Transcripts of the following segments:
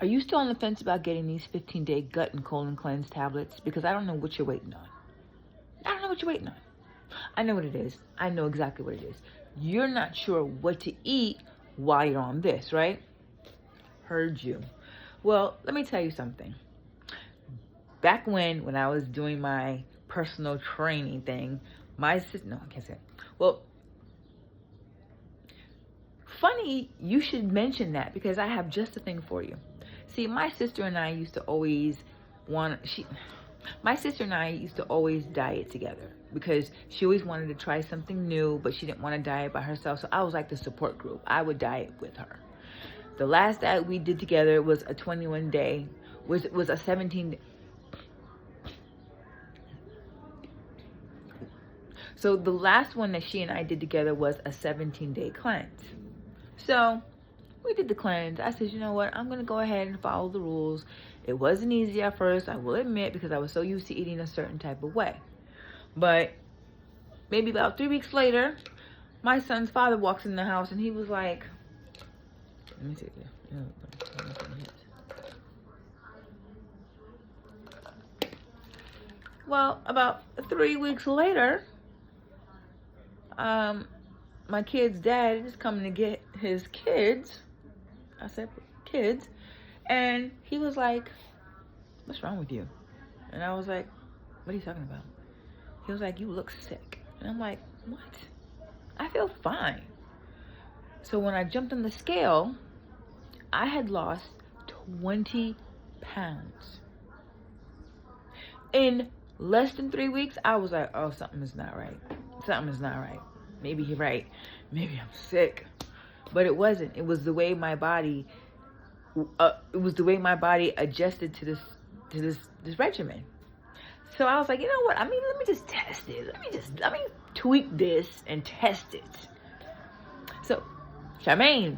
Are you still on the fence about getting these 15-day gut and colon cleanse tablets? Because I don't know what you're waiting on. I don't know what you're waiting on. I know what it is. I know exactly what it is. You're not sure what to eat while you're on this, right? Heard you. Well, let me tell you something. Back when I was doing my personal training thing, my sister, no, I can't say it. Well, funny, you should mention that because I have just a thing for you. See, my sister and I used to always diet together because she always wanted to try something new, but she didn't want to diet by herself. So I was like the support group. I would diet with her. The last diet we did together was a 21-day, was a 17. So the last one that she and I did together was a 17-day cleanse. So we did the cleanse. I said, you know what? I'm going to go ahead and follow the rules. It wasn't easy at first, I will admit, because I was so used to eating a certain type of way. But maybe about 3 weeks later, my son's father walks in the house and he was like, let me see. Well, about 3 weeks later, my kid's dad is coming to get his kids. I said, kids. And he was like, what's wrong with you? And I was like, what are you talking about? He was like, you look sick. And I'm like, what? I feel fine. So when I jumped on the scale, I had lost 20 pounds. In less than 3 weeks, I was like, oh, something is not right. Something is not right. Maybe he's right. Maybe I'm sick. But it wasn't. It was the way my body adjusted to this regimen. So I was like, you know what? I mean, let me just test it. Let me tweak this and test it. So Charmaine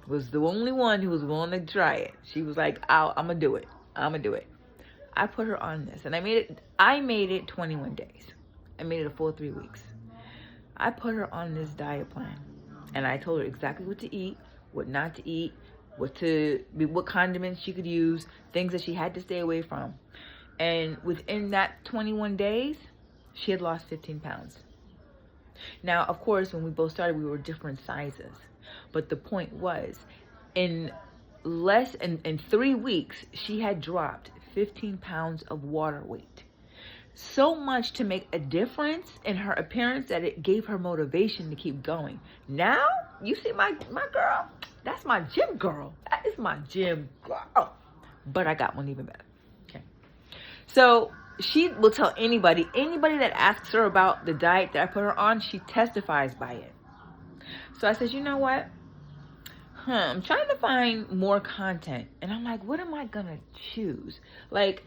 was the only one who was willing to try it. She was like, I'm gonna do it. I put her on this, and I made it 21 days. I made it a full 3 weeks. I put her on this diet plan, and I told her exactly what to eat, what not to eat, what condiments she could use, things that she had to stay away from. And within that 21 days, she had lost 15 pounds. Now, of course, when we both started, we were different sizes. But the point was, in 3 weeks, she had dropped 15 pounds of water weight. So much to make a difference in her appearance that it gave her motivation to keep going. Now, you see my girl? That's my gym girl. That is my gym girl. But I got one even better. Okay. So she will tell anybody that asks her about the diet that I put her on, she testifies by it. So I said, you know what? I'm trying to find more content. And I'm like, what am I going to choose? Like,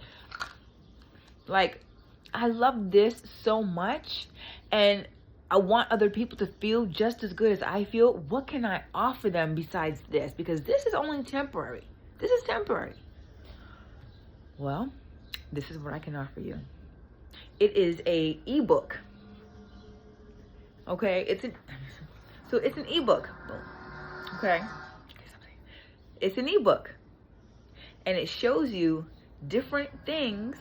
I love this so much. And I want other people to feel just as good as I feel. What can I offer them besides this? Because this is only temporary. This is temporary. Well, this is what I can offer you. It is a ebook. Okay, it's an ebook. Okay, it's an ebook, and it shows you different things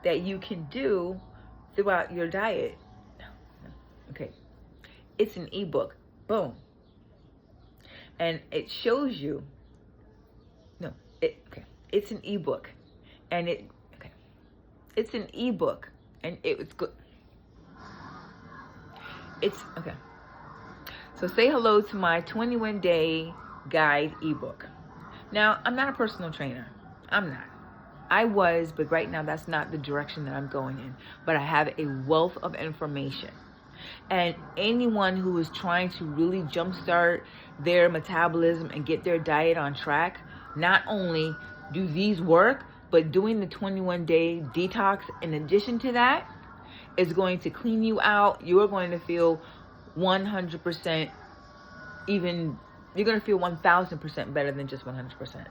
that you can do throughout your diet. Okay, it's an ebook. Boom, and it shows you. It's an ebook, and it's an ebook, and it's good. It's okay. So say hello to my 21-day guide ebook. Now, I'm not a personal trainer. I'm not. I was, but right now that's not the direction that I'm going in. But I have a wealth of information. And anyone who is trying to really jumpstart their metabolism and get their diet on track, not only do these work, but doing the 21-day detox in addition to that is going to clean you out. You're going to feel 100%, you're going to feel 1,000% better than just 100%.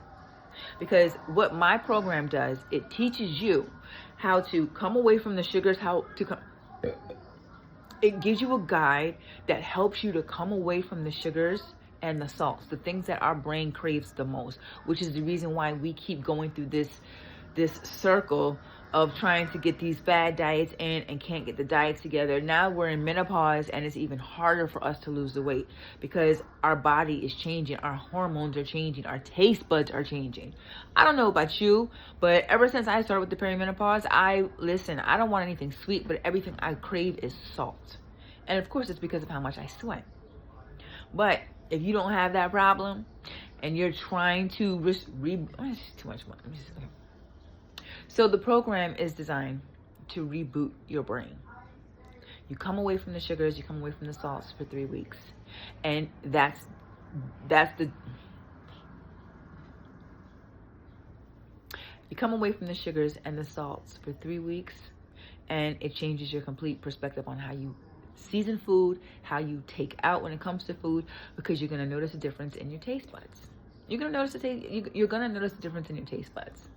Because what my program does, it teaches you how to come away from the sugars, it gives you a guide that helps you to come away from the sugars and the salts, the things that our brain craves the most, which is the reason why we keep going through this circle of trying to get these fad diets in and can't get the diets together. Now we're in menopause and it's even harder for us to lose the weight because our body is changing, our hormones are changing, our taste buds are changing. I don't know about you, but ever since I started with the perimenopause, I don't want anything sweet, but everything I crave is salt. And of course it's because of how much I sweat. But if you don't have that problem and you're trying to too much money. So the program is designed to reboot your brain. You come away from the sugars, you come away from the salts for 3 weeks. And you come away from the sugars and the salts for 3 weeks, and it changes your complete perspective on how you season food, how you take out when it comes to food, because you're going to notice a difference in your taste buds. You're going to notice the difference in your taste buds.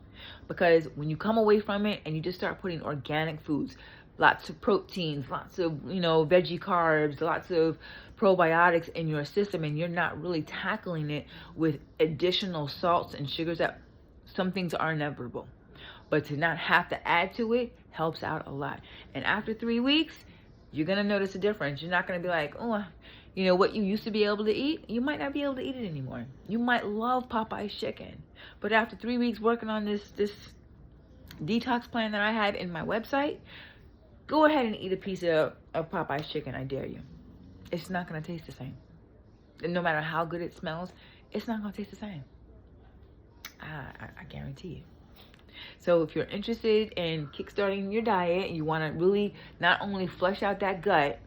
Because when you come away from it and you just start putting organic foods, lots of proteins, lots of, veggie carbs, lots of probiotics in your system, and you're not really tackling it with additional salts and sugars, that some things are inevitable. But to not have to add to it helps out a lot. And after 3 weeks, you're going to notice a difference. You're not going to be like, what you used to be able to eat, you might not be able to eat it anymore. You might love Popeye's chicken. But after 3 weeks working on this detox plan that I have in my website, go ahead and eat a piece of Popeye's chicken. I dare you. It's not going to taste the same. And no matter how good it smells, it's not going to taste the same. I guarantee you. So if you're interested in kickstarting your diet, you want to really not only flush out that gut,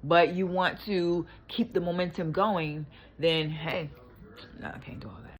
but you want to keep the momentum going, then hey, no, I can't do all that.